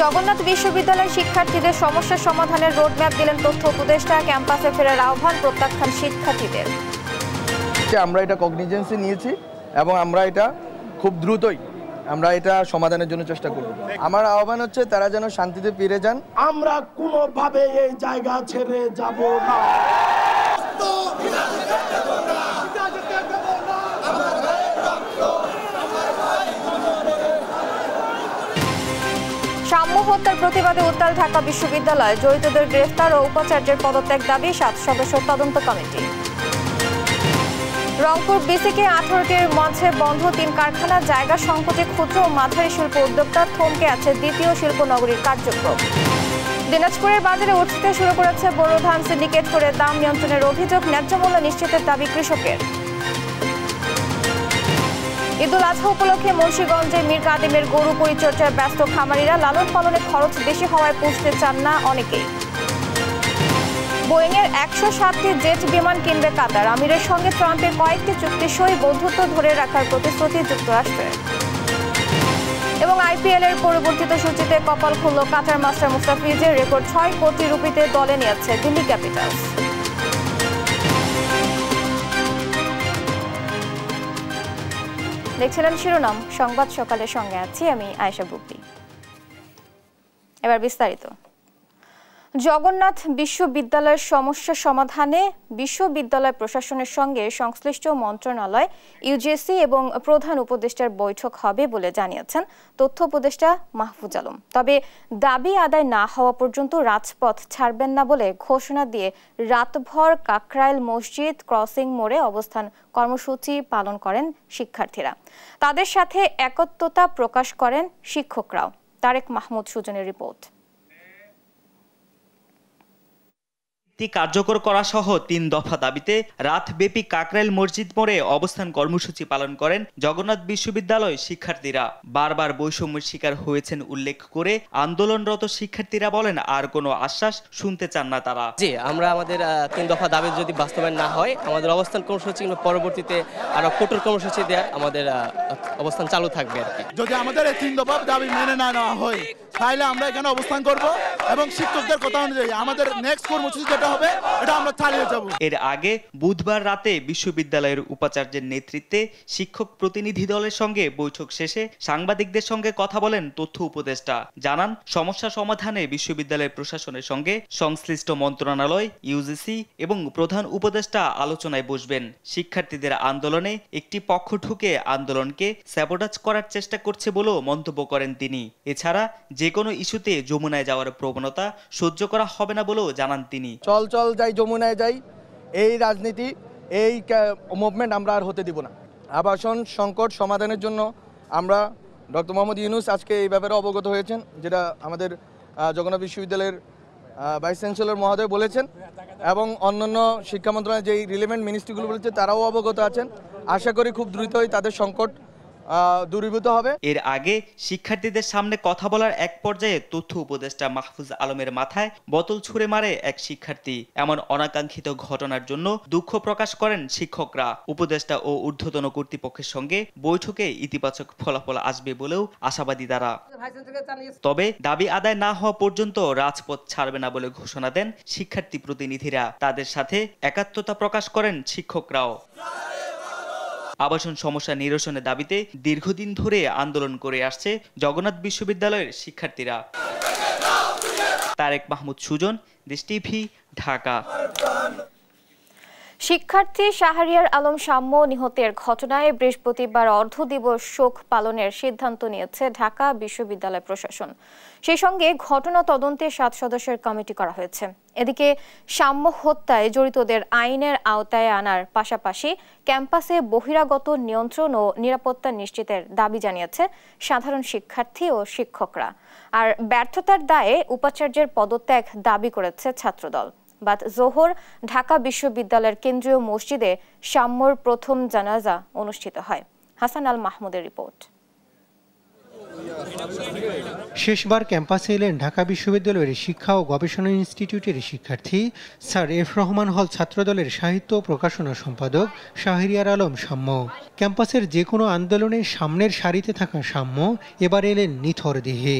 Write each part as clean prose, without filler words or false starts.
জগন্নাথ বিশ্ববিদ্যালয়ের শিক্ষার্থীদের সমস্যা সমাধানের রোডম্যাপ দিলেন তথ্য উপদেষ্টা। ক্যাম্পাসে ফেরার আহ্বান প্রত্যাখ্যান শিক্ষার্থীদের। আমরা এটা কগনিজেন্সে নিয়েছি এবং আমরা এটা খুব দ্রুতই আমরা এটা সমাধানের জন্য চেষ্টা করব। আমার আহ্বান হচ্ছে তারা যেন শান্তিতে ফিরে যান। আমরা কোনোভাবে এই জায়গা ছেড়ে যাব না। সাম্য হত্যার প্রতিবাদে উত্তাল ঢাকা বিশ্ববিদ্যালয়। জড়িতদের গ্রেফতার ও উপাচার্যের পদত্যাগ দাবি 7 সদস্য তদন্ত কমিটি। রংপুর বিসিকে 18টির মাঝে বন্ধ 3 কারখানা। জায়গা সংকটে ক্ষুদ্র ও মাঝারি শিল্প উদ্যোক্তা, থমকে আছে দ্বিতীয় শিল্পনগরীর কার্যক্রম। দিনাজপুরের বাজারে উঠতে শুরু করেছে বোরো ধান সিন্ডিকেট করে দাম নিয়ন্ত্রণের অভিযোগ। ন্যায্য মূল্য নিশ্চিতের দাবি কৃষকের। ঈদুল আজহা উপলক্ষে মুন্সিগঞ্জে মীর কাদিমের গরু পরিচর্যায় ব্যস্ত খামারিরা। লালন পালনে খরচ বেশি হওয়ায় পুষতে চান না অনেকেই। বোয়িংয়ের 107টি জেট বিমান কিনবে কাতার। আমিরের সঙ্গে ট্রাম্পের কয়েকটি চুক্তি সই, বন্ধুত্ব ধরে রাখার প্রতিশ্রুতি যুক্তরাষ্ট্রের। এবং আইপিএলের পরিবর্তিত সূচিতে কপাল খুলল কাতার মাস্টার মুস্তাফিজের। রেকর্ড 6 কোটি রুপিতে দলে নিয়েছে দিল্লি ক্যাপিটালস। দেখছিলেন শিরোনাম সংবাদ সকালের সঙ্গে আছি আমি আয়েশা বুকলি। এবার বিস্তারিত। জগন্নাথ বিশ্ববিদ্যালয়ের সমস্যা সমাধানে বিশ্ববিদ্যালয় প্রশাসনের সঙ্গে সংশ্লিষ্ট মন্ত্রণালয়, ইউজিসি এবং প্রধান উপদেষ্টার বৈঠক হবে বলে জানিয়েছেন তথ্য উপদেষ্টা মাহফুজ আলম। তবে দাবি আদায় না হওয়া পর্যন্ত রাজপথ ছাড়বেন না বলে ঘোষণা দিয়ে রাতভর কাকরাইল মসজিদ ক্রসিং মোড়ে অবস্থান কর্মসূচি পালন করেন শিক্ষার্থীরা। তাদের সাথে একত্রতা প্রকাশ করেন শিক্ষকরাও। তারেক মাহমুদ সুজনের রিপোর্ট। কার্যকর করা সহ 3 দফা দাবিতে রাতব্যাপী কাকরাইল মসজিদ মোড়ে অবস্থান কর্মসূচি পালন করেন জগন্নাথ বিশ্ববিদ্যালয় শিক্ষার্থীরা। বারবার বৈষম্যের শিকার হয়েছেন উল্লেখ করে আন্দোলনরত শিক্ষার্থীরা বলেন আর কোনো আশ্বাস শুনতে চান না তারা। জি, আমরা আমাদের 3 দফা দাবি যদি বাস্তবায়ন না হয় আমাদের অবস্থান কর্মসূচি পরবর্তীতে আরো কঠোর কর্মসূচি দেওয়ার আমাদের অবস্থান চালু থাকবে আর কি। যদি আমাদের এই 3 দফা দাবি মেনে না নেওয়া হয় তাহলে আমরা এখানে অবস্থান করব এবং শিক্ষকদের কথা অনুযায়ী আমাদের নেক্সট কর্মসূচি যেটা হবে এটা আমরা চালিয়ে যাব। এর আগে বুধবার রাতে বিশ্ববিদ্যালয়ের উপাচার্যের নেতৃত্বে শিক্ষক প্রতিনিধি দলের সঙ্গে বৈঠক শেষে সাংবাদিকদের সঙ্গে কথা বলেন তথ্য উপদেষ্টা। জানান সমস্যা সমাধানে বিশ্ববিদ্যালয়ের প্রশাসনের সঙ্গে সংশ্লিষ্ট মন্ত্রণালয়, ইউজিসি এবং প্রধান উপদেষ্টা আলোচনায় বসবেন। শিক্ষার্থীদের আন্দোলনে একটি পক্ষ ঢুকে আন্দোলনকে স্যাবোটাজ করার চেষ্টা করছে বলেও মন্তব্য করেন তিনি। এছাড়া যে কোনো ইস্যুতে যমুনায় যাওয়ার প্রবণতা সহ্য করা হবে না বলেও জানান তিনি। চল চল যাই যমুনায় যাই, এই রাজনীতি, এই মুভমেন্ট আমরা আর হতে দিব না। আবাসন সংকট সমাধানের জন্য আমরা ডক্টর মোহাম্মদ ইউনূস আজকে এই ব্যাপারে অবগত হয়েছেন, যেটা আমাদের জগন্নাথ বিশ্ববিদ্যালয়ের ভাইস চ্যান্সেলর মহোদয় বলেছেন এবং অন্যান্য শিক্ষা মন্ত্রণালয়ের যেই রিলেভেন্ট মিনিস্ট্রিগুলো বলেছে তারাও অবগত আছেন। আশা করি খুব দ্রুতই তাদের সংকট দূরীভূত হবে। এর আগে শিক্ষার্থীদের সামনে কথা বলার এক পর্যায়ে তথ্য উপদেষ্টা মাহফুজ আলমের মাথায় বোতল ছুঁড়ে মারে এক শিক্ষার্থী। এমন অনাকাঙ্ক্ষিত ঘটনার জন্য দুঃখ প্রকাশ করেন শিক্ষকরা। উপদেষ্টা ও ঊর্ধ্বতন কর্তৃপক্ষের সঙ্গে বৈঠকে ইতিবাচক ফলাফল আসবে বলেও আশাবাদী তারা। তবে দাবি আদায় না হওয়া পর্যন্ত রাজপথ ছাড়বে না বলে ঘোষণা দেন শিক্ষার্থী প্রতিনিধিরা। তাদের সাথে একাত্মতা প্রকাশ করেন শিক্ষকরাও। আবাসন সমস্যা নিরসনের দাবিতে দীর্ঘদিন ধরে আন্দোলন করে আসছে জগন্নাথ বিশ্ববিদ্যালয়ের শিক্ষার্থীরা। তারেক মাহমুদ সুজন, দেশ টিভি, ঢাকা। শিক্ষার্থী শাহরিয়ার আলম সাম্য নিহতের ঘটনায় বৃহস্পতিবার অর্ধদিবস শোক পালনের সিদ্ধান্ত নিয়েছে ঢাকা বিশ্ববিদ্যালয় প্রশাসন। সেই সঙ্গে ঘটনা তদন্তে 7 সদস্যের কমিটি করা হয়েছে। এদিকে সাম্য হত্যায় জড়িতদের আইনের আওতায় আনার পাশাপাশি ক্যাম্পাসে বহিরাগত নিয়ন্ত্রণ ও নিরাপত্তা নিশ্চিতের দাবি জানিয়েছে সাধারণ শিক্ষার্থী ও শিক্ষকরা। আর ব্যর্থতার দায়ে উপাচার্যের পদত্যাগ দাবি করেছে ছাত্রদল। বাদ জোহর ঢাকা বিশ্ববিদ্যালয়ের কেন্দ্রীয় মসজিদে সাম্যর প্রথম জানাজা অনুষ্ঠিত হয়। হাসান আল মাহমুদের রিপোর্ট। শেষবার ক্যাম্পাসে এলেন ঢাকা বিশ্ববিদ্যালয়ের শিক্ষা ও গবেষণা ইনস্টিটিউটের শিক্ষার্থী স্যার এফ রহমান হল ছাত্রদলের সাহিত্য ও প্রকাশনা সম্পাদক শাহরিয়ার আলম সাম্য। ক্যাম্পাসের যে কোনো আন্দোলনের সামনের সারিতে থাকা সাম্য এবার এলেন নিথর দেহে।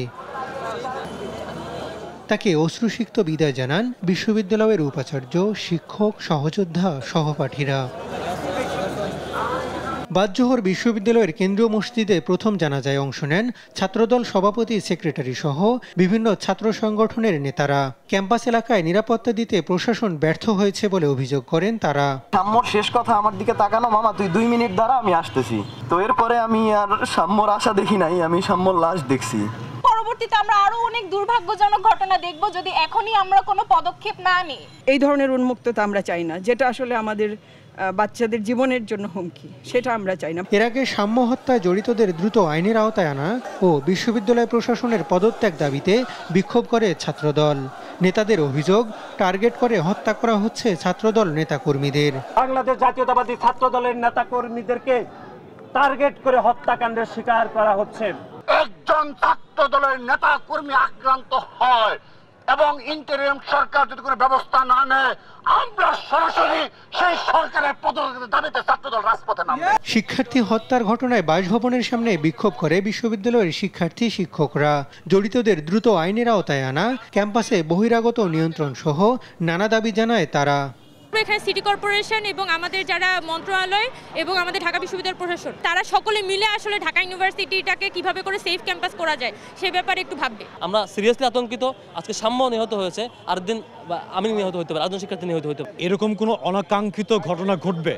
তাকে অশ্রুসিক্ত বিদায় জানান বিশ্ববিদ্যালয়ের উপাচার্য, শিক্ষক, সহযোদ্ধা, সহপাঠীরা। বাদজোহর বিশ্ববিদ্যালয়ের কেন্দ্রীয় মসজিদে প্রথম জানাজায় অংশ নেন ছাত্রদল সভাপতি, সেক্রেটারি সহ বিভিন্ন ছাত্র সংগঠনের নেতারা। ক্যাম্পাস এলাকায় নিরাপত্তা দিতে প্রশাসন ব্যর্থ হয়েছে বলে অভিযোগ করেন তারা। সাম্যর শেষ কথা আমার দিকে তাকানো, মামা তুই 2 মিনিট দ্বারা আমি আসতেছি। তো এরপরে আমি আর সাম্যর আশা দেখি নাই, আমি সাম্যর লাশ দেখছি। পরবর্তীতে আমরা আরো অনেক দুর্ভাগ্যজনক ঘটনা দেখব যদি এখনই আমরা কোনো পদক্ষেপ না নিই। এই ধরনের উন্মুক্ততা আমরা চাই না, যেটা আসলে আমাদের বাচ্চাদের জীবনের জন্য হুমকি, সেটা আমরা চাই না। এর আগে সাম্য হত্যায় জড়িতদের দ্রুত আইনের আওতায় আনা ও বিশ্ববিদ্যালয় প্রশাসনের পদত্যাগ দাবিতে বিক্ষোভ করে ছাত্রদল। নেতাদের অভিযোগ, টার্গেট করে হত্যা করা হচ্ছে ছাত্রদল নেতাকর্মীদের। বাংলাদেশ জাতীয়তাবাদী ছাত্রদলের নেতাকর্মীদেরকে টার্গেট করে হত্যাকাণ্ডের শিকার করা হচ্ছে। একজন ছাত্রদলের নেতাকর্মী আক্রান্ত হয় এবং ইন্টারিম সরকার যদি কোনো ব্যবস্থা না নেয়, আমরা সরাসরি সেই সরকারের পদত্যাগের দাবিতে ছাত্রদল রাজপথে নামবে। শিক্ষার্থী হত্যার ঘটনায় বাসভবনের সামনে বিক্ষোভ করে বিশ্ববিদ্যালয়ের শিক্ষার্থী, শিক্ষকরা। জড়িতদের দ্রুত আইনের আওতায় আনা, ক্যাম্পাসে বহিরাগত নিয়ন্ত্রণ সহ নানা দাবি জানায় তারা। এখানে সিটি কর্পোরেশন এবং আমাদের যারা মন্ত্রণালয় এবং আমাদের ঢাকা বিশ্ববিদ্যালয় প্রশাসন, তারা সকলে মিলে আসলে ঢাকা ইউনিভার্সিটিটাকে কিভাবে করে সেফ ক্যাম্পাস করা যায় সে ব্যাপারে একটু ভাববে। আমরা সিরিয়াসলি আতঙ্কিত। আজকে সাম্য নিহত হয়েছে, আর দিন আমি নিহত হতে পারি, আরেকজন শিক্ষার্থী নিহত হতে পারে। এরকম কোনো অনাকাঙ্ক্ষিত ঘটনা ঘটবে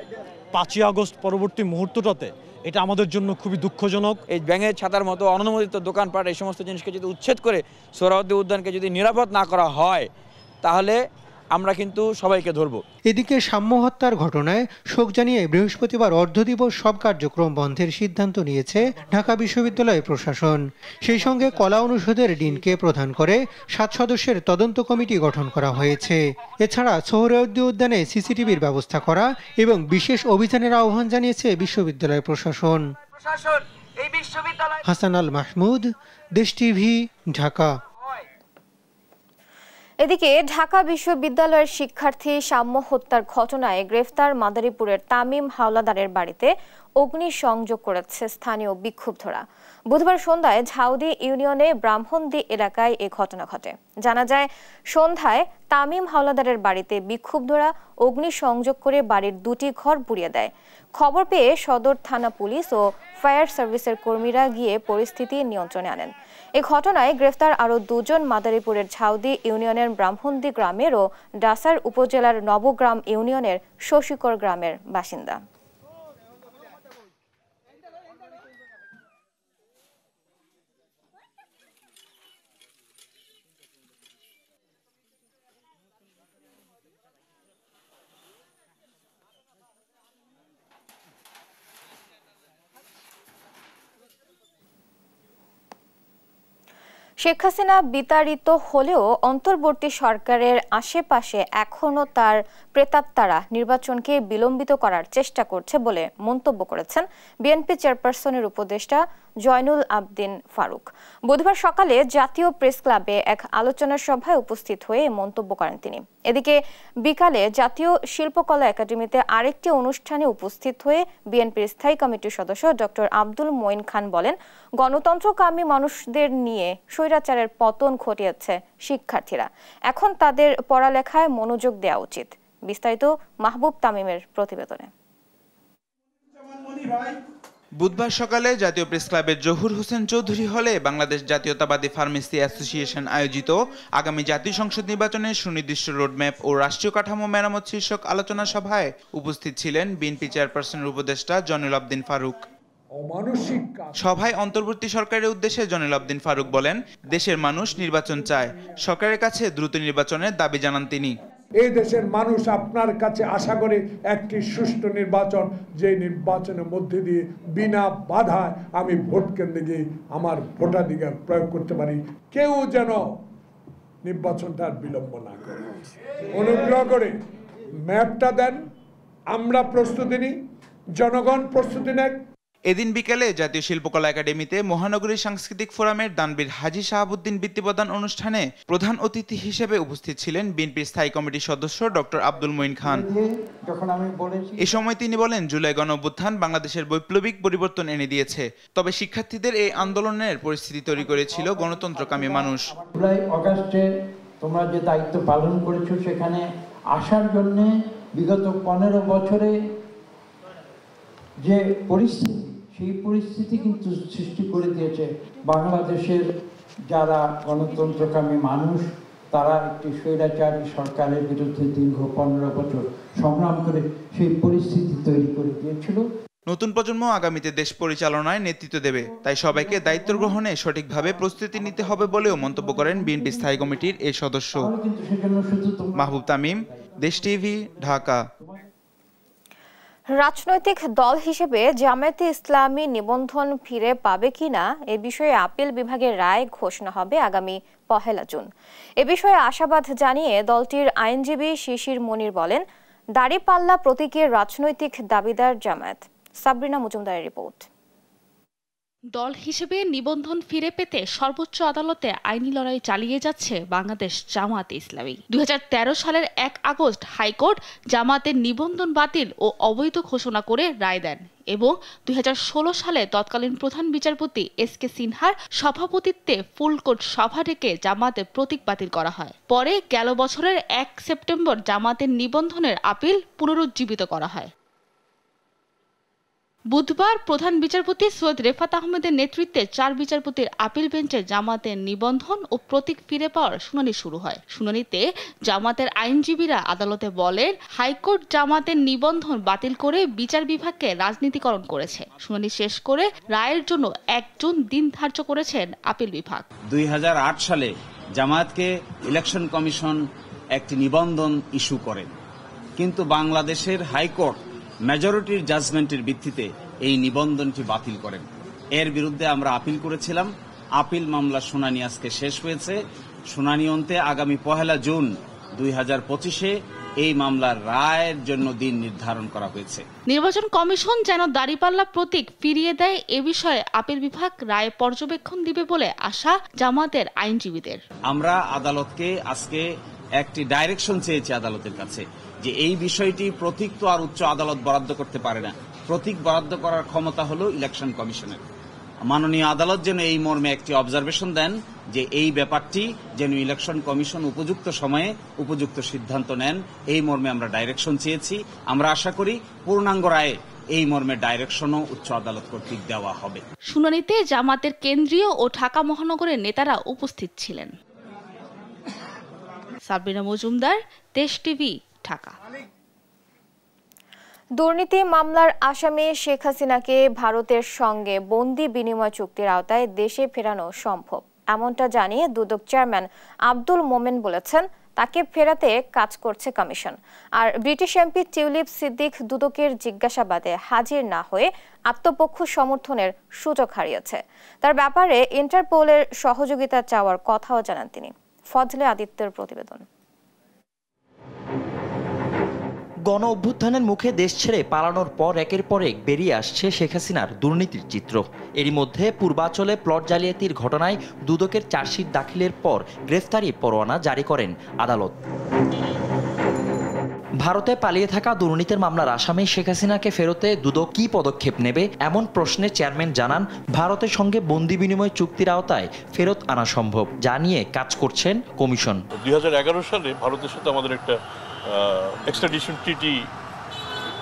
5ই আগস্ট পরবর্তী মুহূর্তটাতে, এটা আমাদের জন্য খুবই দুঃখজনক। এই ব্যাঙের ছাতার মতো অনুমোদিত দোকানপাট, এই সমস্ত জিনিসকে যদি উচ্ছেদ করে সোহরাওয়ার্দী উদ্যানকে যদি নিরাপদ না করা হয়, তাহলে আমরা কিন্তু সবাইকে ধরব। এদিকে সাম্য হত্যার ঘটনায় শোক জানিয়ে বৃহস্পতিবার অর্ধদিবস সব কার্যক্রম বন্ধের সিদ্ধান্ত নিয়েছে ঢাকা বিশ্ববিদ্যালয় প্রশাসন। সেই সঙ্গে কলা অনুষদের ডিনকে প্রধান করে 7 সদস্যের তদন্ত কমিটি গঠন করা হয়েছে। এছাড়া সোহরাওয়ার্দী উদ্যানে সিসিটিভির ব্যবস্থা করা এবং বিশেষ অভিযানের আহ্বান জানিয়েছে বিশ্ববিদ্যালয় প্রশাসন। হাসান আল মাহমুদ, দেশ টিভি, ঢাকা। এদিকে ঢাকা বিশ্ববিদ্যালয়ের শিক্ষার্থী সাম্য হত্যার ঘটনায় গ্রেফতার মাদারীপুরের তামিম হাওলাদারের বাড়িতে অগ্নিসংযোগ করেছে স্থানীয় বিক্ষুব্ধরা। বুধবার সন্ধ্যায় ঝাউদি ইউনিয়নে ব্রাহ্মণদী এলাকায় এ ঘটনা ঘটে। জানা যায়, সন্ধ্যায় তামিম হাওলাদারের বাড়িতে বিক্ষুব্ধরা অগ্নিসংযোগ করে বাড়ির 2টি ঘর পুড়িয়ে দেয়। খবর পেয়ে সদর থানা পুলিশ ও ফায়ার সার্ভিসের কর্মীরা গিয়ে পরিস্থিতি নিয়ন্ত্রণে আনেন। এই ঘটনায় গ্রেফতার আরও 2 জন মাদারীপুরের ঝাউদি ইউনিয়নের ব্রাহ্মণদী গ্রামের ও ডাসার উপজেলার নবগ্রাম ইউনিয়নের শশীকর গ্রামের বাসিন্দা। শেখ হাসিনা বিতাড়িত হলেও অন্তর্বর্তী সরকারের আশেপাশে এখনও তার প্রেতাত্মারা নির্বাচনকে বিলম্বিত করার চেষ্টা করছে বলে মন্তব্য করেছেন বিএনপি চেয়ারপারসনের উপদেষ্টা জয়নুল আবদিন ফারুক। বুধবার সকালে জাতীয় প্রেস ক্লাবে এক আলোচনা সভায় উপস্থিত হয়ে মন্তব্য করেন তিনি। এদিকে বিকালে জাতীয় শিল্পকলা একাডেমিতে আরেকটি অনুষ্ঠানে উপস্থিত হয়ে বিএনপির স্থায়ী কমিটির সদস্য ডক্টর আব্দুল মঈন খান বলেন, গণতন্ত্রকামী মানুষদের নিয়ে স্বৈরাচারের পতন ঘটিয়েছে শিক্ষার্থীরা, এখন তাদের পড়ালেখায় মনোযোগ দেওয়া উচিত। বিস্তারিত মাহবুব তামিমের প্রতিবেদনে। বুধবার সকালে জাতীয় প্রেস ক্লাবের জহুর হোসেন চৌধুরী হলে বাংলাদেশ জাতীয়তাবাদী ফার্মেসি অ্যাসোসিয়েশন আয়োজিত আগামী জাতীয় সংসদ নির্বাচনের সুনির্দিষ্ট রোডম্যাপ ও রাষ্ট্রীয় কাঠামো মেরামত শীর্ষক আলোচনা সভায় উপস্থিত ছিলেন বিএনপি চেয়ারপারসনের উপদেষ্টা জয়নুল আবদিন ফারুক। সভায় অন্তর্বর্তী সরকারের উদ্দেশ্যে জয়নুল আবদিন ফারুক বলেন, দেশের মানুষ নির্বাচন চায়, সরকারের কাছে দ্রুত নির্বাচনের দাবি জানান তিনি। এই দেশের মানুষ আপনার কাছে আশা করে একটি সুষ্ঠু নির্বাচন, যে নির্বাচনের মধ্যে দিয়ে বিনা বাধায় আমি ভোট কেন্দ্রে গিয়ে আমার ভোটাধিকার প্রয়োগ করতে পারি। কেউ যেন নির্বাচনটা বিলম্ব না করে। অনুগ্রহ করে ম্যাপটা দেন, আমরা প্রস্তুতি নিই, জনগণ প্রস্তুতি নেয়। এদিন বিকেলে জাতীয় শিল্পকলা একাডেমিতে মহানগরী সাংস্কৃতিক ফোরামের দানবীর হাজী শাহাবুদ্দিন বৃত্তি প্রদান অনুষ্ঠানে প্রধান অতিথি হিসেবে উপস্থিত ছিলেন বিএনপির স্থায়ী কমিটির সদস্য ডক্টর আব্দুল মঈন খান। এ সময় তিনি বলেন, জুলাই গণঅভ্যুত্থান বাংলাদেশের বৈপ্লবিক পরিবর্তন এনে দিয়েছে, তবে শিক্ষার্থীদের এই আন্দোলনের পরিস্থিতি তৈরি করেছিল গণতন্ত্রকামী মানুষ। জুলাই অগাস্টে তোমরা যে দায়িত্ব পালন করেছো সেখানে আসার জন্যে বিগত 15 বছরে যে পরিস্থিতি, সেই পরিস্থিতি কিন্তু সৃষ্টি করে দিয়েছে বাংলাদেশের যারা গণতন্ত্রকামী মানুষ, তারা একটি স্বৈরাচারী সরকারের বিরুদ্ধে দীর্ঘ 15 বছর সংগ্রাম করে সেই পরিস্থিতি তৈরি করে দিয়েছিল। নতুন প্রজন্ম আগামীতে দেশ পরিচালনায় নেতৃত্ব দেবে, তাই সবাইকে দায়িত্ব গ্রহণে সঠিকভাবে প্রস্তুতি নিতে হবে বলেও মন্তব্য করেন বিএনপি স্থায়ী কমিটির এই সদস্য। মাহবুব তামিম, দেশ টিভি, ঢাকা। রাজনৈতিক দল হিসেবে জামায়াতে ইসলামী নিবন্ধন ফিরে পাবে কিনা এ বিষয়ে আপিল বিভাগের রায় ঘোষণা হবে আগামী 1 জুন। এ বিষয়ে আশাবাদ জানিয়ে দলটির আইনজীবী শিশির মনির বলেন, দাড়িপাল্লা প্রতীকের রাজনৈতিক দাবিদার জামায়াত। সাবরিনা মজুমদারের রিপোর্ট। দল হিসেবে নিবন্ধন ফিরে পেতে সর্বোচ্চ আদালতে আইনি লড়াই চালিয়ে যাচ্ছে বাংলাদেশ জামায়াতে ইসলামী। 2013 সালের 1 আগস্ট হাইকোর্ট জামায়াতের নিবন্ধন বাতিল ও অবৈধ ঘোষণা করে রায় দেন এবং 2016 সালে তৎকালীন প্রধান বিচারপতি এস.কে. সিনহার সভাপতিত্বে ফুলকোর্ট সভা ডেকে জামায়াতের প্রতীক বাতিল করা হয়। পরে গেল বছরের 1 সেপ্টেম্বর জামায়াতের নিবন্ধনের আপিল পুনরুজ্জীবিত করা হয়। বুধবার প্রধান বিচারপতি সৈয়দ রেফাত আহমেদের নেতৃত্বে 4 বিচারপতির আপিল বেঞ্চে জামায়াতের নিবন্ধন ও প্রতীক ফিরে পাওয়ার শুনানি শুরু হয়। শুনানিতে জামায়াতের আইনজীবীরা আদালতে বলেন, হাইকোর্ট জামায়াতের নিবন্ধন বাতিল করে বিচার বিভাগকে রাজনীতিকরণ করেছে। শুনানি শেষ করে রায়ের জন্য 1 জুন দিন ধার্য করেছেন আপিল বিভাগ। 2008 সালে জামায়াতকে ইলেকশন কমিশন একটি নিবন্ধন ইস্যু করেন, কিন্তু বাংলাদেশের হাইকোর্ট মেজরিটির জাজমেন্টের ভিত্তিতে এই নিবন্ধনটি বাতিল করেন। এর বিরুদ্ধে আমরা আপিল করেছিলাম। আপিল মামলার শুনানি আজকে শেষ হয়েছে। শুনানি অন্তে আগামী 1 জুন 2025-এ এই মামলার রায়ের জন্য দিন নির্ধারণ করা হয়েছে। নির্বাচন কমিশন যেন দাড়িপাল্লা প্রতীক ফিরিয়ে দেয় এ বিষয়ে আপিল বিভাগ রায় পর্যবেক্ষণ দিবে বলে আশা জামায়াতের আইনজীবীদের। আমরা আদালতকে আজকে একটি ডাইরেকশন চেয়েছি আদালতের কাছে যে এই বিষয়টি প্রতীক তো আর উচ্চ আদালত বরাদ্দ করতে পারে না। প্রতীক বরাদ্দ করার ক্ষমতা হলো ইলেকশন কমিশনের। মাননীয় আদালত যেন এই মর্মে একটি অবজারভেশন দেন যে এই ব্যাপারটি যেন ইলেকশন কমিশন উপযুক্ত সময়ে উপযুক্ত সিদ্ধান্ত নেন, এই মর্মে আমরা ডাইরেকশন চেয়েছি। আমরা আশা করি পূর্ণাঙ্গ রায়ে এই মর্মে ডাইরেকশনও উচ্চ আদালত কর্তৃক দেওয়া হবে। শুনানিতে জামায়াতের কেন্দ্রীয় ও ঢাকা মহানগরের নেতারা উপস্থিত ছিলেন। সাবরিনা মজুমদার, দেশ টিভি, ঢাকা। দুর্নীতি মামলার আসামি শেখ হাসিনাকে ভারতের সঙ্গে বন্দি বিনিময় চুক্তির আওতায় দেশে ফেরানো সম্ভব, এমনটা জানিয়ে দুদক চেয়ারম্যান আব্দুল মোমেন বলেছেন তাকে ফেরাতে কাজ করছে কমিশন। আর ব্রিটিশ এমপি টিউলিপ সিদ্দিক দুদকের জিজ্ঞাসাবাদে হাজির না হয়ে আত্মপক্ষ সমর্থনের সুযোগ হারিয়েছে। তার ব্যাপারে ইন্টারপোলের সহযোগিতা চাওয়ার কথাও জানান তিনি। ফজলে আদিত্যের প্রতিবেদন। গণ অভ্যুত্থানের মুখে দেশ ছেড়ে পালানোর পর একের পর এক বেরিয়ে আসছে শেখ হাসিনার দুর্নীতির চিত্র। এরই মধ্যে পূর্বাঞ্চলে প্লট জালিয়াতির ঘটনায় দুদকের চার্জশিট দাখিলের পর গ্রেফতারি পরোয়ানা জারি করেন আদালত। ভারতে পালিয়ে থাকা দুর্নীতির মামলার আসামি শেখ হাসিনাকে ফেরতে দুদক কী পদক্ষেপ নেবে এমন প্রশ্নে চেয়ারম্যান জানান, ভারতের সঙ্গে বন্দি বিনিময় চুক্তির আওতায় ফেরত আনা সম্ভব, যা নিয়ে কাজ করছেন কমিশন। 2011 সালে ভারতের সাথে আমাদের একটা এক্সট্রাডিশন ট্রিটি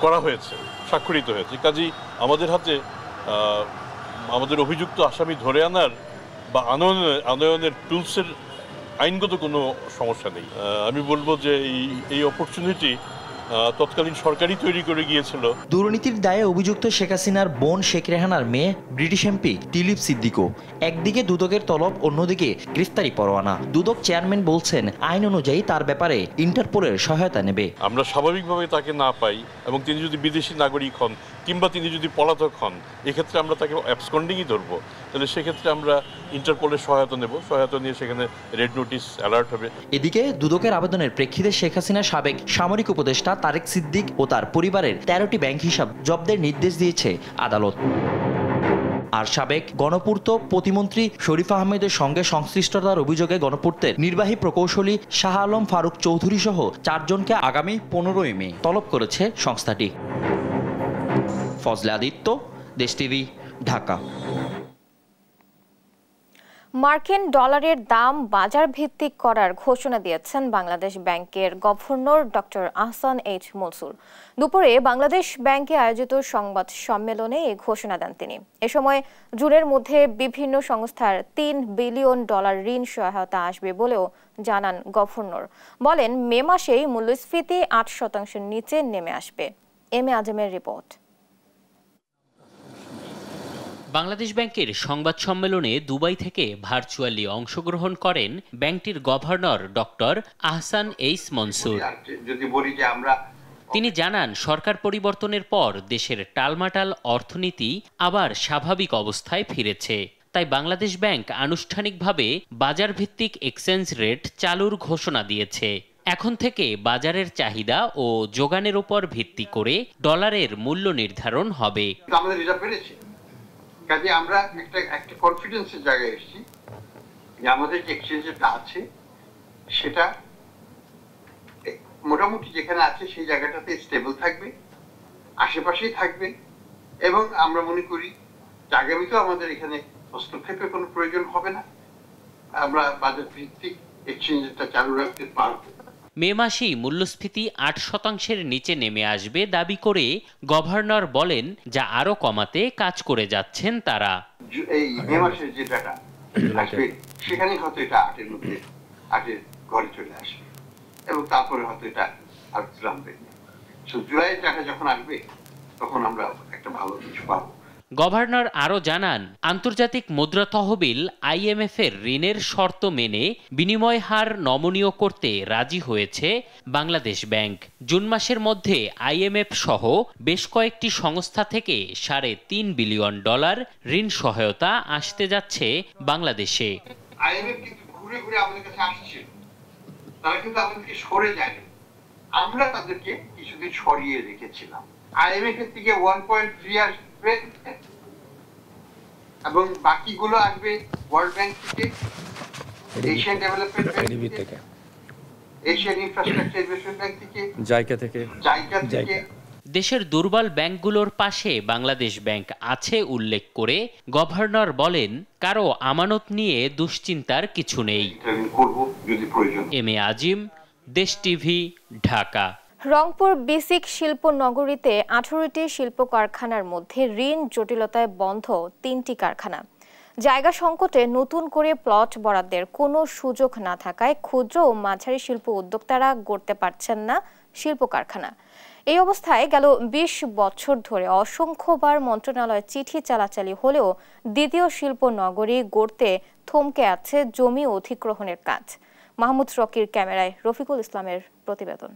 করা হয়েছে, স্বাক্ষরিত হয়েছে। কাজেই আমাদের হাতে আমাদের অভিযুক্ত আসামি ধরে আনার বা আনয়নের টুলসের আইনগত কোনো সমস্যা নেই। আমি বলবো যে এই অপরচুনিটি তৎকালীন সরকারই তৈরি করে গিয়েছিল। দুর্নীতির দায়ে অভিযুক্ত শেখ হাসিনার বোন শেখ রেহানার মেয়ে ব্রিটিশ এমপি টিউলিপ সিদ্দিকও। একদিকে দুদকের তলব, অন্যদিকে গ্রেফতারি পরোয়ানা। দুদক চেয়ারম্যান বলছেন আইন অনুযায়ী তার ব্যাপারে ইন্টারপোলের সহায়তা নেবে। আমরা স্বাভাবিকভাবে তাকে না পাই এবং তিনি যদি বিদেশি নাগরিক হন কিংবা তিনি যদি পলাতক হন, এক্ষেত্রে আমরা তাকে অ্যাবসকন্ডিংই ধরবো। তাহলে সেক্ষেত্রে আমরা ইন্টারপোলের সহায়তা নেব, সহায়তা নিয়ে সেখানে রেড নোটিশ অ্যালার্ট হবে। এদিকে দুদকের আবেদনের প্রেক্ষিতে শেখ হাসিনার সাবেক সামরিক উপদেষ্টা তারেক সিদ্দিক ও তার পরিবারের 13টি ব্যাংক হিসাব জব্দের নির্দেশ দিয়েছে আদালত। আর সাবেক গণপূর্ত প্রতিমন্ত্রী শরীফ আহমেদের সঙ্গে সংশ্লিষ্টতার অভিযোগে গণপূর্তের নির্বাহী প্রকৌশলী শাহ আলম ফারুক চৌধুরী সহ 4 জনকে আগামী 15 মে তলব করেছে সংস্থাটি। ফজলে আদিত্য, দেশ টিভি, ঢাকা। মার্কিন ডলারের দাম বাজার ভিত্তিক করার ঘোষণা দিয়েছেন বাংলাদেশ ব্যাংকের governor doctor Ahsan H Mansur. দুপুরে বাংলাদেশ ব্যাংকে আয়োজিত সংবাদ সম্মেলনে এই ঘোষণা দেন তিনি। এ সময় জুনের মধ্যে বিভিন্ন সংস্থার $3 বিলিয়ন ঋণ সহায়তা আসবে বলেও জানান গভর্নর। বলেন, মে মাসেই মূল্যস্ফীতি 8% নিচে নেমে আসবে। এম এ আজমের রিপোর্ট। বাংলাদেশ ব্যাংকের সংবাদ সম্মেলনে দুবাই থেকে ভার্চুয়ালি অংশগ্রহণ করেন ব্যাংকটির governor doctor Ahsan H Mansur. তিনি জানান, সরকার পরিবর্তনের পর দেশের টালমাটাল অর্থনীতি আবার স্বাভাবিক অবস্থায় ফিরেছে। তাই বাংলাদেশ ব্যাংক আনুষ্ঠানিকভাবে বাজার ভিত্তিক এক্সচেঞ্জ রেট চালুর ঘোষণা দিয়েছে। এখন থেকে বাজারের চাহিদা ও যোগানের উপর ভিত্তি করে ডলারের মূল্য নির্ধারণ হবে। কাজে আমরা একটা কনফিডেন্সের জায়গায় এসেছি যে আমাদের যে এক্সচেঞ্জটা আছে সেটা মোটামুটি যেখানে আছে সেই জায়গাটাতে স্টেবল থাকবে, আশেপাশেই থাকবে, এবং আমরা মনে করি যে আগামীতেও আমাদের এখানে হস্তক্ষেপের কোনো প্রয়োজন হবে না। আমরা বাজার ভিত্তিক এক্সচেঞ্জটা চালু রাখতে পারবো। মে মাসেই মূল্যস্ফীতি 8% নিচে নেমে আসবে দাবি করে গভর্নর বলেন, যা আরো কমাতে কাজ করে যাচ্ছেন তারা। এই মে মাসের যে ডাটা আসবে সেখানে হয়তো এটা 8-এর ঘরে চলে আসবে, এবং তারপরে হয়তো এটা আর নামবে। জুলাইয়ের ডাটা যখন আসবে তখন আমরা একটা ভালো কিছু পাবো। গভর্নর আরও জানান, আন্তর্জাতিক মুদ্রা তহবিল IMF এর ঋণের শর্ত মেনে বিনিময় হার নমনীয় করতে রাজি হয়েছে বাংলাদেশ ব্যাংক। জুন মাসের মধ্যে IMF সহ বেশ কয়েকটি সংস্থা থেকে $3.5 বিলিয়ন ঋণ সহায়তা আসতে যাচ্ছে বাংলাদেশে। IMF কিন্তু ঘুরে ঘুরে আমাদের কাছে আসছে, তারা কিন্তু আমাদেরকে সরে যায়। আমরা তাদেরকে কিছুদিন সরিয়ে রেখেছিলাম। IMF এর থেকে 1.3 আসবে এবং বাকিগুলো আসবে ওয়ার্ল্ড ব্যাংক থেকে, এশিয়ান ডেভেলপমেন্ট ব্যাংক থেকে, এশিয়ান ইনফ্রাস্ট্রাকচার ইনভেস্টমেন্ট ব্যাংক থেকে, জাইকা থেকে। দেশের দুর্বল ব্যাংকগুলোর পাশে বাংলাদেশ ব্যাংক আছে উল্লেখ করে গভর্নর বলেন, কারো আমানত নিয়ে দুশ্চিন্তার কিছু নেই। এম এ আজিম, দেশ টিভি, ঢাকা। রংপুর বিসিক শিল্প নগরীতে 18টি শিল্প কারখানার মধ্যে ঋণ জটিলতায় বন্ধ 3টি কারখানা। জায়গা সংকটে নতুন করে প্লট বরাদ্দের কোনো সুযোগ না থাকায় ক্ষুদ্র ও মাঝারি শিল্প উদ্যোক্তারা গড়তে পারছেন না শিল্প কারখানা। এই অবস্থায় গেল 20 বছর ধরে অসংখ্যবার মন্ত্রণালয়ে চিঠি চালাচালি হলেও দ্বিতীয় শিল্প নগরী গড়তে থমকে আছে জমি অধিগ্রহণের কাজ। মাহমুদ রকির ক্যামেরায় রফিকুল ইসলামের প্রতিবেদন।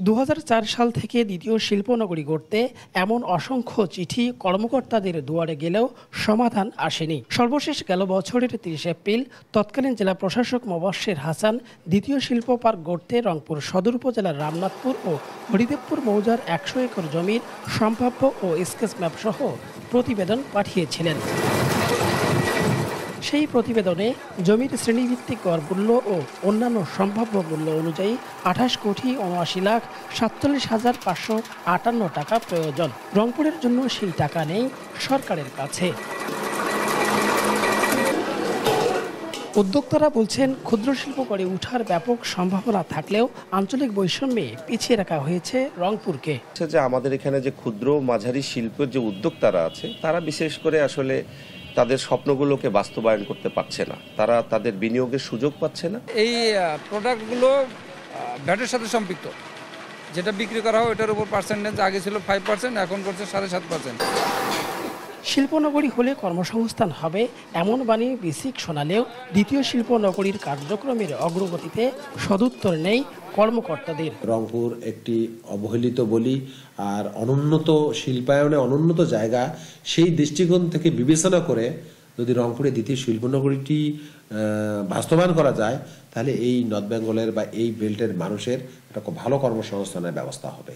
2004 সাল থেকে দ্বিতীয় শিল্পনগরী গড়তে এমন অসংখ্য চিঠি কর্মকর্তাদের দুয়ারে গেলেও সমাধান আসেনি। সর্বশেষ গেল বছরের 30 এপ্রিল তৎকালীন জেলা প্রশাসক মোবাশ্বের হাসান দ্বিতীয় শিল্প পার্ক গড়তে রংপুর সদর উপজেলার রামনাথপুর ও হরিদেবপুর মৌজার 100 একর জমির সম্ভাব্য ও স্কেচ ম্যাপ সহ প্রতিবেদন পাঠিয়েছিলেন। সেই প্রতিবেদনে জমির শ্রেণীভিত্তিক গড় মূল্য ও অন্যান্য সম্ভাব্য মূল্য অনুযায়ী 28,47,558 টাকা প্রয়োজন। রংপুরের জন্য সেই টাকা নেই সরকারের কাছে। উদ্যোক্তারা বলছেন, ক্ষুদ্র শিল্প গড়ে ওঠার ব্যাপক সম্ভাবনা থাকলেও আঞ্চলিক বৈষম্যে পিছিয়ে রাখা হয়েছে রংপুরকে। যে আমাদের এখানে যে ক্ষুদ্র মাঝারি শিল্পের যে উদ্যোক্তারা আছে তারা বিশেষ করে আসলে তাদের স্বপ্নগুলোকে বাস্তবায়ন করতে পারছে না, তারা তাদের বিনিয়োগের সুযোগ পাচ্ছে না। এই প্রোডাক্টগুলো ভ্যাটের সাথে সম্পৃক্ত, যেটা বিক্রি করা হয় ওটার উপর পার্সেন্টেজ আগে ছিল 5%, এখন করছে 7.5%। শিল্পনগরী হলে কর্মসংস্থান হবে এমন বাণী বিসিক শোনালেও দ্বিতীয় শিল্পনগরীর কার্যক্রমের অগ্রগতিতে সদুত্তর নেই কর্মকর্তাদের। রংপুর একটি অবহেলিত বলি আর অনুন্নত শিল্পায়নে অনুন্নত জায়গা, সেই দৃষ্টিকোণ থেকে বিবেচনা করে যদি রংপুরে দ্বিতীয় শিল্পনগরীটি বাস্তবায়ন করা যায় তাহলে এই নর্থ বেঙ্গলের বা এই বেল্টের মানুষের একটা খুব ভালো কর্মসংস্থানের ব্যবস্থা হবে,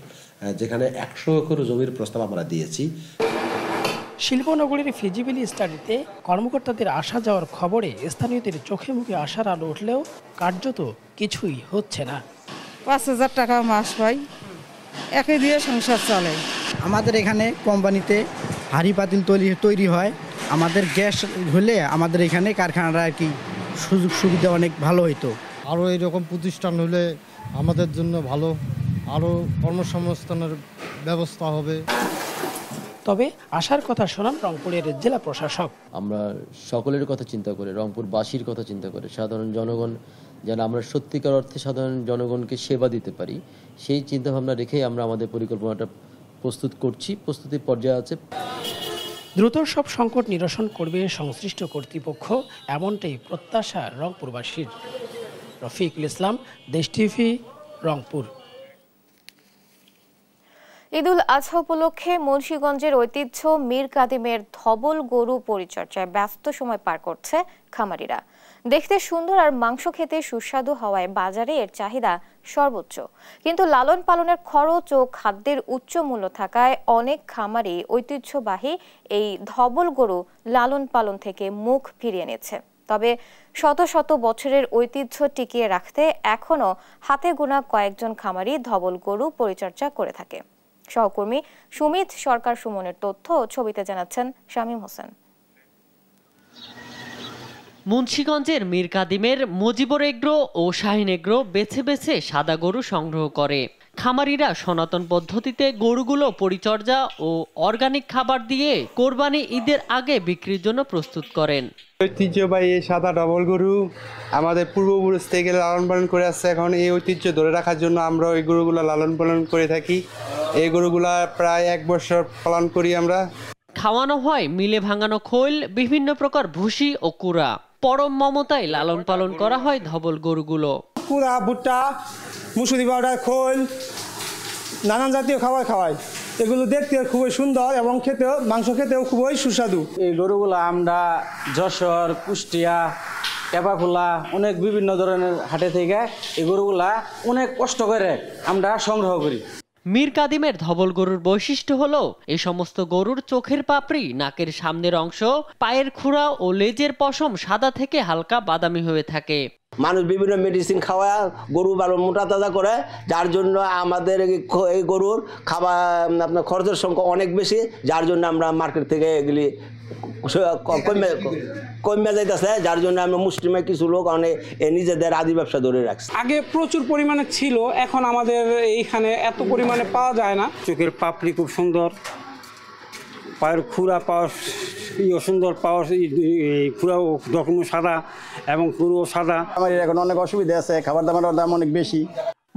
যেখানে 100 একর জমির প্রস্তাব আমরা দিয়েছি। শিল্পনগরীর ফিজিবিলিটি স্টাডিতে কর্মকর্তাদের আসা যাওয়ার খবরে স্থানীয়দের চোখে মুখে আশার আলো উঠলেও কার্যত কিছুই হচ্ছে না। 5,000 টাকা মাস পাই, একে দিয়ে সংসার চলে। আমাদের এখানে কোম্পানিতে হাঁড়ি পাতিল তৈরি হয়, আমাদের গ্যাস হলে আমাদের এখানে কারখানাটা আর কি সুযোগ সুবিধা অনেক ভালো হইতো। আরও এইরকম প্রতিষ্ঠান হলে আমাদের জন্য ভালো, আরও কর্মসংস্থানের ব্যবস্থা হবে। তবে আশার কথা শোনান রংপুরের জেলা প্রশাসক। আমরা সকলের কথা চিন্তা করে, রংপুরবাসীর কথা চিন্তা করে, সাধারণ জনগণ যেন আমরা সত্যিকার অর্থে সাধারণ জনগণকে সেবা দিতে পারি, সেই চিন্তাভাবনা রেখেই আমরা আমাদের পরিকল্পনাটা প্রস্তুত করছি, প্রস্তুতির পর্যায়ে আছে। দ্রুত সব সংকট নিরসন করবে সংশ্লিষ্ট কর্তৃপক্ষ, এমনটাই প্রত্যাশা রংপুরবাসীর। রফিকুল ইসলাম, দেশ টিভি, রংপুর। ঈদুল আজহা উপলক্ষে মুন্সিগঞ্জের ঐতিহ্য মীর কাদিমের ধবল গরু পরিচর্যায় ব্যস্ত সময় পার করছে খামারিরা। দেখতে সুন্দর আর মাংস খেতে সুস্বাদু হওয়ায় বাজারে এর চাহিদা সর্বোচ্চ, কিন্তু লালন পালনের খরচ ও খাদ্যের উচ্চ মূল্য থাকায় অনেক খামারি ঐতিহ্যবাহী এই ধবল গরু লালন পালন থেকে মুখ ফিরিয়ে নিচ্ছে। তবে শত শত বছরের ঐতিহ্য টিকিয়ে রাখতে এখনো হাতে গোনা কয়েকজন খামারি ধবল গরু পরিচর্যা করে থাকে। সহকর্মী সুমিত সরকার সুমনের তথ্য ও ছবিতে জানাচ্ছেন শামীম হোসেন। মুন্সিগঞ্জের মীর কাদিমের মুজিবুর এগ্রো ও শাহিন এগ্রো বেছে বেছে সাদা গরু সংগ্রহ করে। খামারিরা সনাতন পদ্ধতিতে গরুগুলো পরিচর্যা ও অর্গানিক খাবার দিয়ে কোরবানি ঈদের আগে বিক্রির জন্য প্রস্তুত করেন। ঐতিহ্যবাহী এই সাদা ডবল গরু আমাদের পূর্বপুরুষ থেকে লালন পালন করে আসছে। এখন এই ঐতিহ্য ধরে রাখার জন্য আমরা ওই গরুগুলো লালন পালন করে থাকি। এই গরুগুলা প্রায় 1 বছর পালন করি আমরা। খাওয়ানো হয় মিলে ভাঙানো খোল, বিভিন্ন প্রকার ভুসি ও কুড়া। পরম মমতায় লালন পালন করা হয় ধবল গরুগুলো। কুড়া, ভুট্টা, মুসুরি পাউডার, খোল, নানান জাতীয় খাবার খাওয়াই। এগুলো দেখতে খুবই সুন্দর এবং খেতেও, মাংস খেতেও খুবই সুস্বাদু। এই গরুগুলো আমরা যশোর, কুষ্টিয়া, টেপাখোলা অনেক বিভিন্ন ধরনের হাটে থেকে এই গরুগুলা অনেক কষ্ট করে আমরা সংগ্রহ করি। মীর কাদিমের ধবল গরুর বৈশিষ্ট্য হলো এই সমস্ত গরুর চোখের পাপড়ি, নাকের সামনের অংশ, পায়ের খুরা ও লেজের পশম সাদা থেকে হালকা বাদামি হয়ে থাকে। মানুষ বিভিন্ন মেডিসিন খাওয়া গরু ভালো মোটা তাজা করে, যার জন্য আমাদের এই গরুর খাবার আপনার খরচের সংখ্যা অনেক বেশি, যার জন্য আমরা মার্কেট থেকে এগুলি কমে যাইতেছে, যার জন্য আমরা মুসলিমে কিছু লোক অনেক নিজেদের আদি ব্যবসা ধরে রাখছি। আগে প্রচুর পরিমাণে ছিল, এখন আমাদের এইখানে এত পরিমাণে পাওয়া যায় না। চোখের পাপড়ি খুব সুন্দর, পায়ের খুরা পাওয়া সুন্দর, পাওয়ার খুরাও ডকুমেন্ট সাদা এবং খুরও সাদা। আমাদের এখন অনেক অসুবিধা আছে, খাবার দাবারের দাম অনেক বেশি।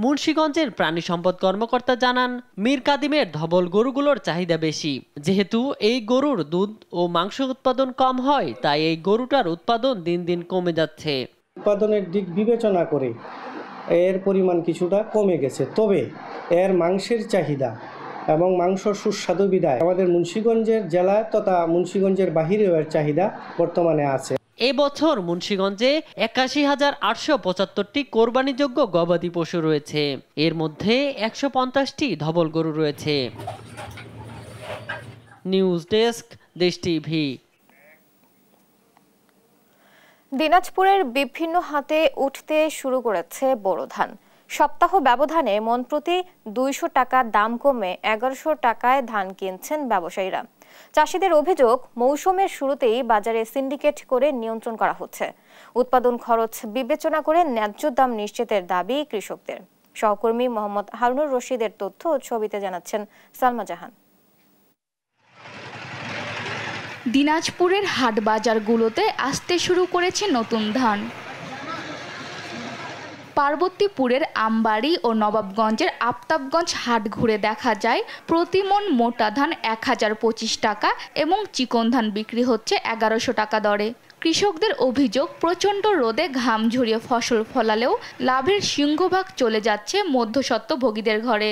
মুন্সিগঞ্জের প্রাণী সম্পদ কর্মকর্তা জানান, মীর কাদিমের ধবল গরুগুলোর চাহিদা বেশি। যেহেতু এই গরুর দুধ ও মাংস উৎপাদন কম হয়, তাই এই গরুটার উৎপাদন দিন দিন কমে যাচ্ছে। উৎপাদনের দিক বিবেচনা করে এর পরিমাণ কিছুটা কমে গেছে, তবে এর মাংসের চাহিদা এবং মাংস সুস্বাদু বিধায় আমাদের মুন্সিগঞ্জের জেলা তথা মুন্সিগঞ্জের বাহিরেও এর চাহিদা বর্তমানে আছে। এবছর মুন্সিগঞ্জে ৮১,৮৭৫টি কোরবানিযোগ্য গবাদি পশু রয়েছে। এর মধ্যে ১৫০টি ধবল গরু রয়েছে। নিউজ ডেস্ক, দেশ টিভি। দিনাজপুরের বিভিন্ন হাটে উঠতে শুরু করেছে বোরো ধান। সপ্তাহ ব্যবধানে মন প্রতি ২০০ টাকা দাম কমে ১১০০ টাকায় ধান কিনছেন ব্যবসায়ীরা। চাষিদের অভিযোগ, মৌসুমের শুরুতেই বাজারে সিন্ডিকেট করে নিয়ন্ত্রণ করা হচ্ছে। উৎপাদন খরচ বিবেচনা করে ন্যায্য দাম নিশ্চিতের দাবি কৃষকদের। সহকর্মী মোহাম্মদ হারুনুর রশিদের তথ্য ও ছবিতে জানাচ্ছেন সালমা জাহান। দিনাজপুরের হাট বাজারগুলোতে আসতে শুরু করেছে নতুন ধান। পার্বতীপুরের আমবাড়ি ও নবাবগঞ্জের আফতাবগঞ্জ হাট ঘুরে দেখা যায় প্রতি মন মোটা ধান ১০২৫ টাকা এবং চিকন ধান বিক্রি হচ্ছে ১১০০ টাকা দরে। কৃষকদের অভিযোগ, প্রচণ্ড রোদে ঘাম ঝরিয়ে ফসল ফলালেও লাভের সিংহভাগ চলে যাচ্ছে মধ্যস্বত্বভোগীদের ঘরে।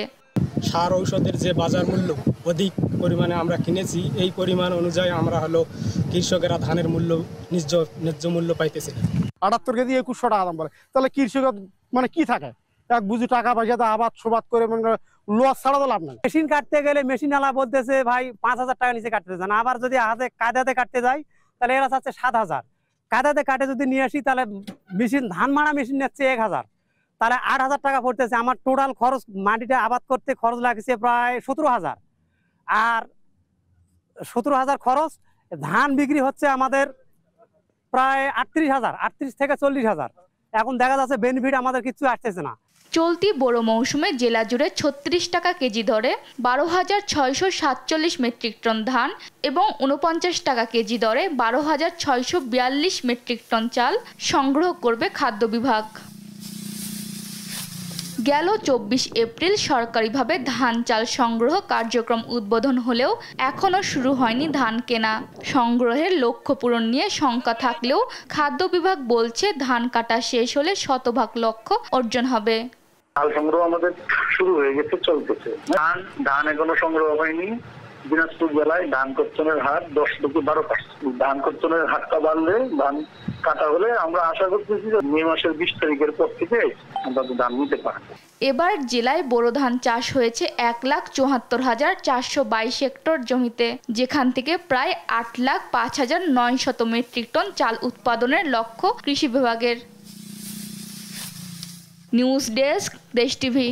সার ঔষধের যে বাজার মূল্য অধিক পরিমাণে আমরা কিনেছি, এই পরিমাণ অনুযায়ী আমরা কৃষকেরা ধানের মূল্য ন্যায্য মূল্য পাইতেছি না। ৭৮ কেজি ২১০০ টাকা দাম বলে, তাহলে কৃষকের কি থাকে? এক বুঝি টাকা পয়সা আবাদ সবাদ করে লস ছাড়া তো লাভ নাই। মেশিন কাটতে গেলে মেশিন আলা বলতেছে ভাই ৫,০০০ টাকা নিচে কাটতে চান, আবার যদি কায়দাতে কাটতে যাই তাহলে এরা চাচ্ছে ৭,০০০। কায়দাতে কাটে যদি নিয়ে আসি তাহলে মেশিন ধান মারা মেশিন নিচ্ছে ১,০০০, তাহলে ৮,০০০ টাকা পড়তেছে। আমার টোটাল খরচ মাটিটা আবাদ করতে খরচ লাগছে প্রায় ১৭,০০০, আর ১৭,০০০ খরচ ধান বিক্রি হচ্ছে আমাদের প্রায় 38 থেকে 40,000। এখন দেখা যাচ্ছে বেনিফিট আমাদের কিছু আসতেছে না। চলতি বোরো মৌসুমে জেলা জুড়ে 36 টাকা কেজি দরে 12,647 মেট্রিক টন ধান এবং 49 টাকা কেজি দরে 12,642 মেট্রিক টন চাল সংগ্রহ করবে খাদ্য বিভাগ। গেল 24 এপ্রিল সরকারিভাবে ধান চাল সংগ্রহ কার্যক্রম উদ্বোধন হলেও এখনও শুরু হয়নি ধান কেনা। সংগ্রহের লক্ষ্য পূরণ নিয়ে শঙ্কা থাকলেও খাদ্য বিভাগ বলছে ধান কাটা শেষ হলে শতভাগ লক্ষ্য অর্জন হবে। চাল সংগ্রহ আমাদের শুরু হয়ে গেছে, চলতেছে। ধান এখনো সংগ্রহ হয়নি। দিনাজপুর জেলায় ধান কর্তনের হার 10 থেকে 12%। ধান কর্তনের হারটা বাড়লে ধান কাটা হলে আমরা আশা করতেছি যে মে মাসের 20 তারিখের পর থেকে আমরা ধান নিতে পারবো। এবার জেলায় বোরো ধান চাষ হয়েছে 1,74,422 হেক্টর জমিতে, যেখান থেকে প্রায় 8,05,900 মেট্রিক টন চাল উৎপাদনের লক্ষ্য কৃষি বিভাগের। নিউজ ডেস্ক, দেশ টিভি।